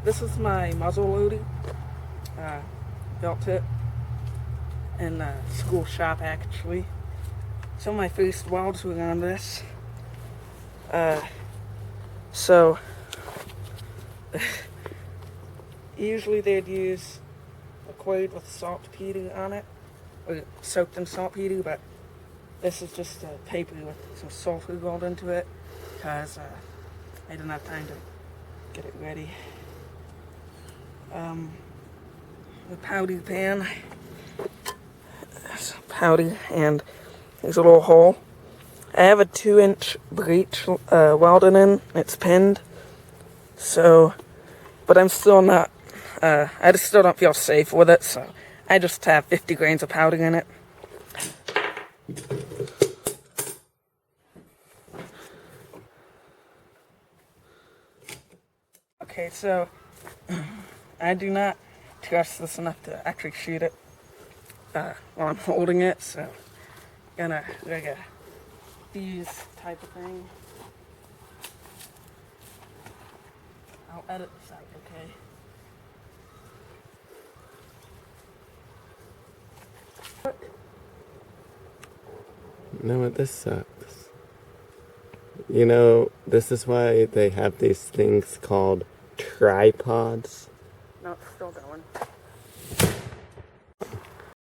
this is my muzzle loader. Built it in a school shop actually. Some of my first welds were on this. So usually they'd use liquid with saltpeter on it, or soaked in saltpeter, but this is just a paper with some sulfur rolled into it, because I didn't have time to get it ready. The powder pan, there's powder, and there's a little hole. I have a 2-inch breech welded in, it's pinned, so, but I'm still not, I just still don't feel safe with it, so I just have 50 grains of powder in it. Okay, so I do not trust this enough to actually shoot it while I'm holding it, so I'm gonna like a fuse type of thing. I'll edit this out, okay? No, this sucks. You know, this is why they have these things called tripods. No, it's still going.